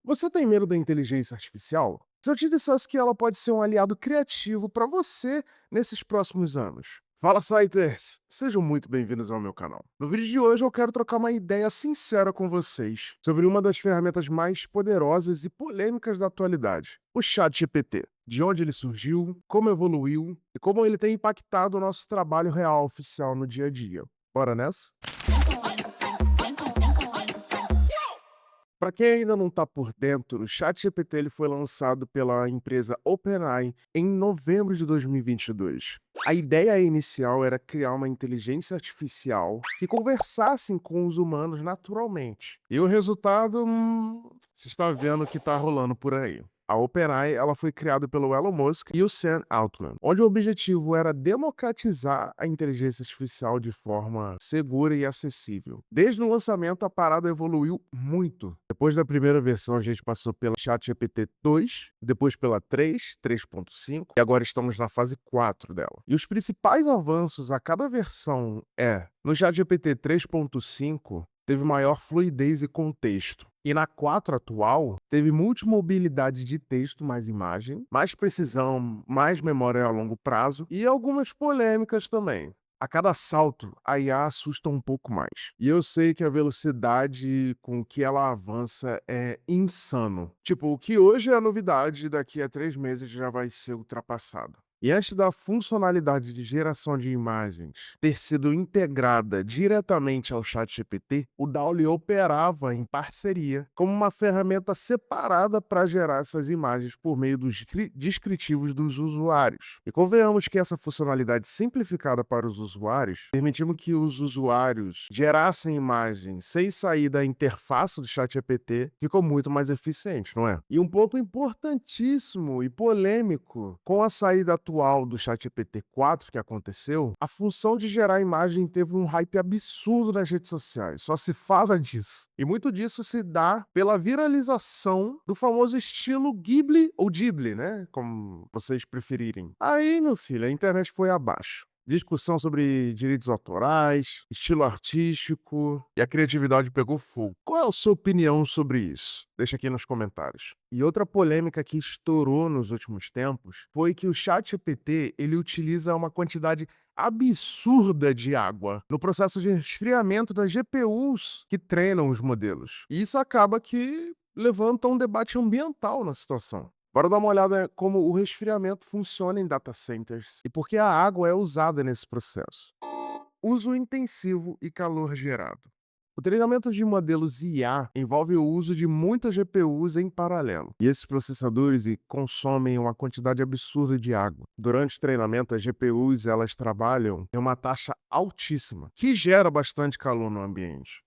Você tem medo da inteligência artificial? Se eu te dissesse que ela pode ser um aliado criativo para você nesses próximos anos. Fala, Saiters! Sejam muito bem-vindos ao meu canal. No vídeo de hoje eu quero trocar uma ideia sincera com vocês sobre uma das ferramentas mais poderosas e polêmicas da atualidade, o ChatGPT. De onde ele surgiu, como evoluiu e como ele tem impactado o nosso trabalho real oficial no dia a dia. Bora nessa? Para quem ainda não está por dentro, o ChatGPT ele foi lançado pela empresa OpenAI em novembro de 2022. A ideia inicial era criar uma inteligência artificial que conversasse com os humanos naturalmente. E o resultado, você está vendo o que está rolando por aí. A OpenAI ela foi criada pelo Elon Musk e o Sam Altman, onde o objetivo era democratizar a inteligência artificial de forma segura e acessível. Desde o lançamento, a parada evoluiu muito. Depois da primeira versão, a gente passou pela ChatGPT 2, depois pela 3, 3.5 e agora estamos na fase 4 dela. E os principais avanços a cada versão no ChatGPT 3.5, teve maior fluidez e contexto. E na 4 atual, teve multimobilidade de texto mais imagem, mais precisão, mais memória a longo prazo e algumas polêmicas também. A cada salto, a IA assusta um pouco mais. E eu sei que a velocidade com que ela avança é insano. Tipo, o que hoje é novidade, daqui a 3 meses já vai ser ultrapassado. E antes da funcionalidade de geração de imagens ter sido integrada diretamente ao ChatGPT, o DALL-E operava em parceria como uma ferramenta separada para gerar essas imagens por meio dos descritivos dos usuários. E convenhamos que essa funcionalidade simplificada para os usuários, permitindo que os usuários gerassem imagens sem sair da interface do ChatGPT, ficou muito mais eficiente, não é? E um ponto importantíssimo e polêmico, com a saída atual do ChatGPT 4 que aconteceu, a função de gerar imagem teve um hype absurdo nas redes sociais, só se fala disso. E muito disso se dá pela viralização do famoso estilo Ghibli ou Ghibli, né? Como vocês preferirem. Aí, meu filho, a internet foi abaixo. Discussão sobre direitos autorais, estilo artístico e a criatividade pegou fogo. Qual é a sua opinião sobre isso? Deixa aqui nos comentários. E outra polêmica que estourou nos últimos tempos foi que o ChatGPT ele utiliza uma quantidade absurda de água no processo de resfriamento das GPUs que treinam os modelos. E isso acaba que levanta um debate ambiental na situação. Bora dar uma olhada como o resfriamento funciona em data centers e por que a água é usada nesse processo. Uso intensivo e calor gerado. O treinamento de modelos IA envolve o uso de muitas GPUs em paralelo, e esses processadores consomem uma quantidade absurda de água. Durante o treinamento, as GPUs elas trabalham em uma taxa altíssima, que gera bastante calor no ambiente.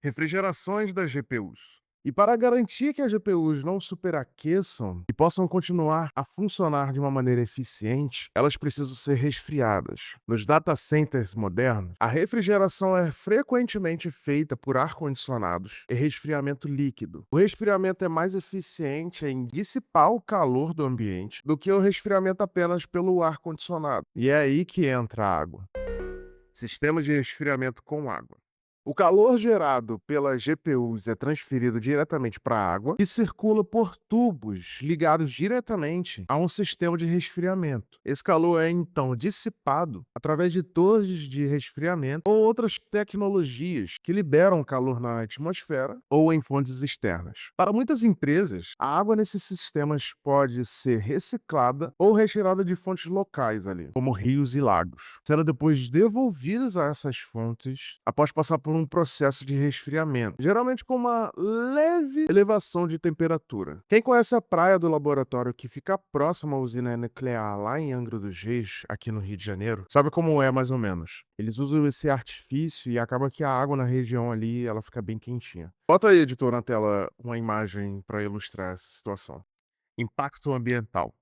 Refrigerações das GPUs. E para garantir que as GPUs não superaqueçam e possam continuar a funcionar de uma maneira eficiente, elas precisam ser resfriadas. Nos data centers modernos, a refrigeração é frequentemente feita por ar-condicionados e resfriamento líquido. O resfriamento é mais eficiente em dissipar o calor do ambiente do que o resfriamento apenas pelo ar-condicionado. E é aí que entra a água. Sistema de resfriamento com água. O calor gerado pelas GPUs é transferido diretamente para a água e circula por tubos ligados diretamente a um sistema de resfriamento. Esse calor é então dissipado através de torres de resfriamento ou outras tecnologias que liberam calor na atmosfera ou em fontes externas. Para muitas empresas, a água nesses sistemas pode ser reciclada ou retirada de fontes locais ali, como rios e lagos, sendo depois devolvidas a essas fontes após passar por um processo de resfriamento, geralmente com uma leve elevação de temperatura. Quem conhece a praia do laboratório que fica próxima à usina nuclear lá em Angra dos Reis, aqui no Rio de Janeiro, sabe como é mais ou menos. Eles usam esse artifício e acaba que a água na região ali, ela fica bem quentinha. Bota aí, editor, na tela uma imagem para ilustrar essa situação. Impacto ambiental.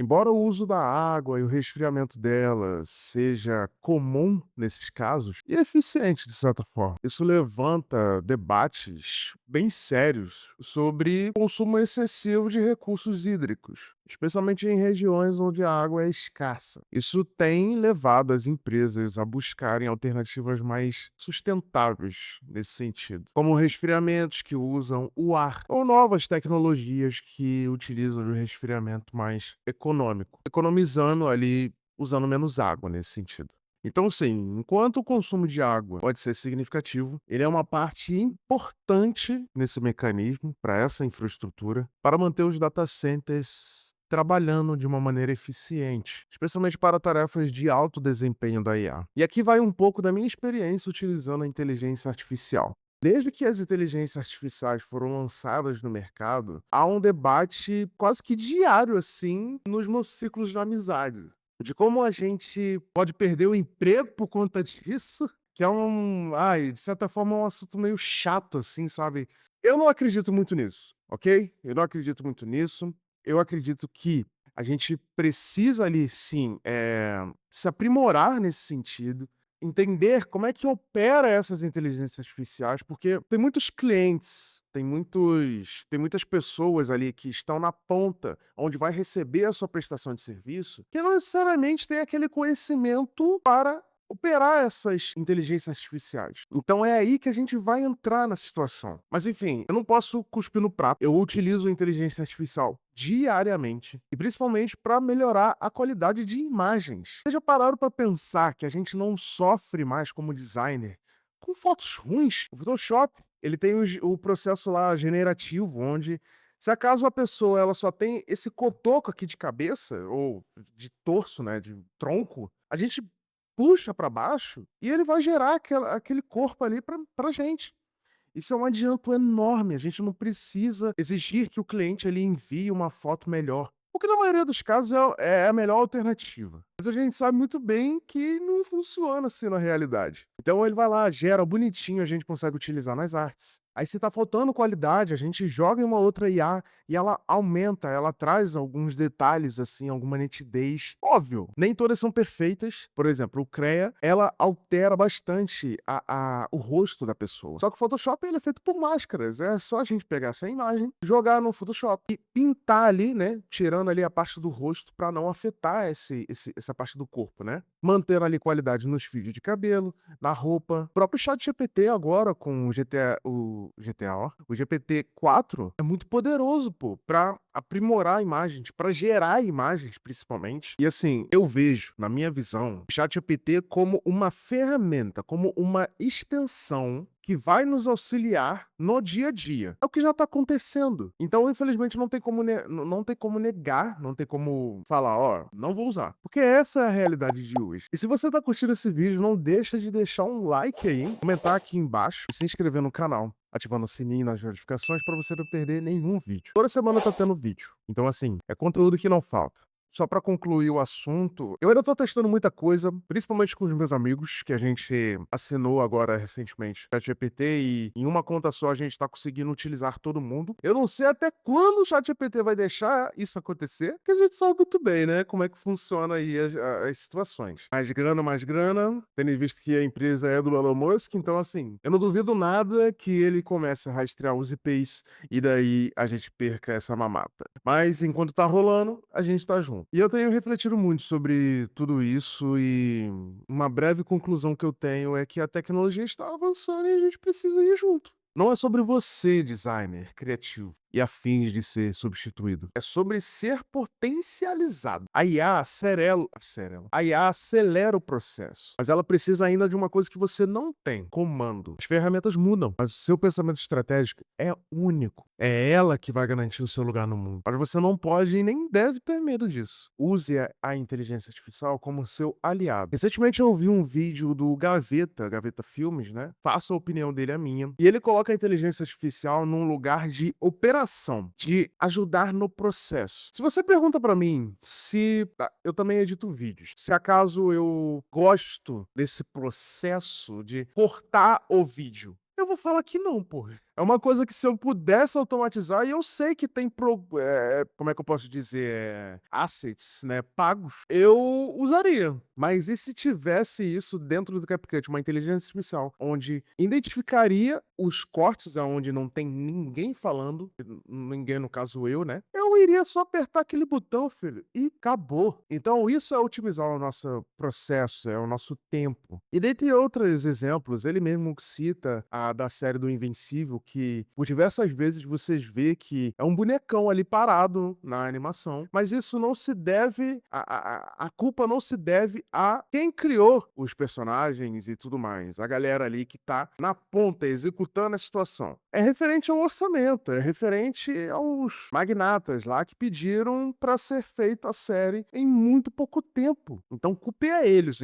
Embora o uso da água e o resfriamento dela seja comum nesses casos e eficiente de certa forma, isso levanta debates bem sérios sobre consumo excessivo de recursos hídricos especialmente em regiões onde a água é escassa. Isso tem levado as empresas a buscarem alternativas mais sustentáveis nesse sentido, como resfriamentos que usam o ar ou novas tecnologias que utilizam o resfriamento mais econômico, economizando ali, usando menos água nesse sentido. Então, sim, enquanto o consumo de água pode ser significativo, ele é uma parte importante nesse mecanismo, para essa infraestrutura, para manter os data centers trabalhando de uma maneira eficiente, especialmente para tarefas de alto desempenho da IA. E aqui vai um pouco da minha experiência utilizando a inteligência artificial. Desde que as inteligências artificiais foram lançadas no mercado, há um debate quase que diário, assim, nos meus ciclos de amizade, de como a gente pode perder o emprego por conta disso, que é de certa forma, é um assunto meio chato, assim, sabe. Eu não acredito muito nisso, ok? Eu não acredito muito nisso. Eu acredito que a gente precisa ali sim, se aprimorar nesse sentido, entender como é que opera essas inteligências artificiais, porque tem muitos clientes, tem muitas pessoas ali que estão na ponta, onde vai receber a sua prestação de serviço, que não necessariamente tem aquele conhecimento para operar essas inteligências artificiais. Então é aí que a gente vai entrar na situação. Mas enfim, eu não posso cuspir no prato. Eu utilizo inteligência artificial diariamente e principalmente para melhorar a qualidade de imagens. Vocês já pararam para pensar que a gente não sofre mais como designer com fotos ruins? O Photoshop, ele tem o processo lá generativo, onde se acaso a pessoa ela só tem esse cotoco aqui de cabeça ou de torso, né, de tronco, a gente puxa para baixo e ele vai gerar aquele corpo ali pra gente. Isso é um adianto enorme, a gente não precisa exigir que o cliente ele envie uma foto melhor, o que na maioria dos casos é a melhor alternativa. Mas a gente sabe muito bem que não funciona assim na realidade. Então ele vai lá, gera bonitinho, a gente consegue utilizar nas artes. Aí se tá faltando qualidade, a gente joga em uma outra IA e ela aumenta, ela traz alguns detalhes, assim, alguma nitidez. Óbvio, nem todas são perfeitas. Por exemplo, o CREA, ela altera bastante o rosto da pessoa. Só que o Photoshop ele é feito por máscaras. É só a gente pegar essa imagem, jogar no Photoshop e pintar ali, né? Tirando ali a parte do rosto para não afetar essa parte do corpo, né? Manter ali qualidade nos fios de cabelo, na roupa. O próprio ChatGPT agora com o GPT-4 é muito poderoso, pô, pra aprimorar imagens, pra gerar imagens, principalmente. E assim, eu vejo, na minha visão, o ChatGPT como uma ferramenta, como uma extensão que vai nos auxiliar no dia a dia. É o que já tá acontecendo. Então, infelizmente, não tem como negar, não tem como falar, ó, não vou usar. Porque essa é a realidade de hoje. E se você tá curtindo esse vídeo, não deixa de deixar um like aí, comentar aqui embaixo e se inscrever no canal, ativando o sininho nas notificações para você não perder nenhum vídeo. Toda semana tá tendo vídeo. Então, assim, é conteúdo que não falta. Só para concluir o assunto, eu ainda tô testando muita coisa, principalmente com os meus amigos, que a gente assinou agora recentemente o ChatGPT e em uma conta só a gente tá conseguindo utilizar todo mundo. Eu não sei até quando o ChatGPT vai deixar isso acontecer, porque a gente sabe muito bem, né, como é que funciona aí as situações. Mais grana, tendo em visto que a empresa é do Elon Musk, então assim, eu não duvido nada que ele comece a rastrear os IPs e daí a gente perca essa mamata. Mas enquanto tá rolando, a gente tá junto. E eu tenho refletido muito sobre tudo isso e uma breve conclusão que eu tenho é que a tecnologia está avançando e a gente precisa ir junto. Não é sobre você, designer, criativo e afins de ser substituído. É sobre ser potencializado. A IA acelera o processo, mas ela precisa ainda de uma coisa que você não tem: comando. As ferramentas mudam, mas o seu pensamento estratégico é único. É ela que vai garantir o seu lugar no mundo. Mas você não pode e nem deve ter medo disso. Use a inteligência artificial como seu aliado. Recentemente eu ouvi um vídeo do Gaveta Filmes, né? Faça a opinião dele a minha. E ele coloca a inteligência artificial num lugar de operação, de ajudar no processo. Se você pergunta pra mim se eu também edito vídeos, se acaso eu gosto desse processo de cortar o vídeo, Eu vou falar que não, pô. É uma coisa que se eu pudesse automatizar, e eu sei que tem como é que eu posso dizer? Assets, né, pagos, eu usaria. Mas e se tivesse isso dentro do CapCut, uma inteligência artificial, onde identificaria os cortes aonde não tem ninguém falando, ninguém no caso eu, né, eu iria só apertar aquele botão, filho, e acabou. Então isso é otimizar o nosso processo, é o nosso tempo. E dentre outros exemplos, ele mesmo cita a da série do Invencível, que por diversas vezes vocês vê que é um bonecão ali parado na animação, mas isso não se deve a culpa não se deve a quem criou os personagens e tudo mais, a galera ali que tá na ponta executando a situação. É referente ao orçamento, é referente aos magnatas lá que pediram para ser feita a série em muito pouco tempo. Então culpa é eles,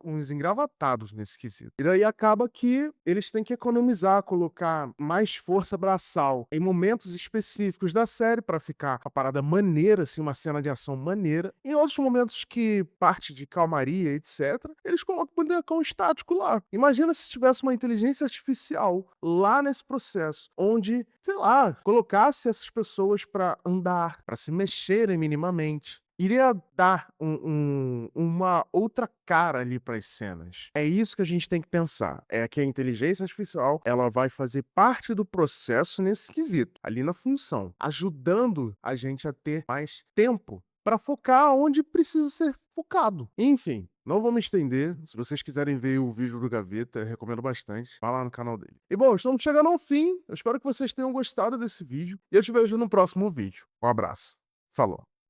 os engravatados nesse quesito. E daí acaba que eles têm que economizar, colocar mais força braçal em momentos específicos da série para ficar a parada maneira, assim, uma cena de ação maneira. Em outros momentos que parte de calmaria, etc., eles colocam o bonecão estático lá. Imagina se tivesse uma inteligência artificial lá nesse processo, onde, sei lá, colocasse essas pessoas para andar, para se mexerem minimamente. Iria dar uma outra cara ali para as cenas. É isso que a gente tem que pensar, é que a inteligência artificial, ela vai fazer parte do processo nesse quesito, ali na função, ajudando a gente a ter mais tempo para focar onde precisa ser focado. Enfim, não vou me estender, se vocês quiserem ver o vídeo do Gaveta, eu recomendo bastante, vá lá no canal dele. E bom, estamos chegando ao fim, eu espero que vocês tenham gostado desse vídeo, e eu te vejo no próximo vídeo. Um abraço, falou!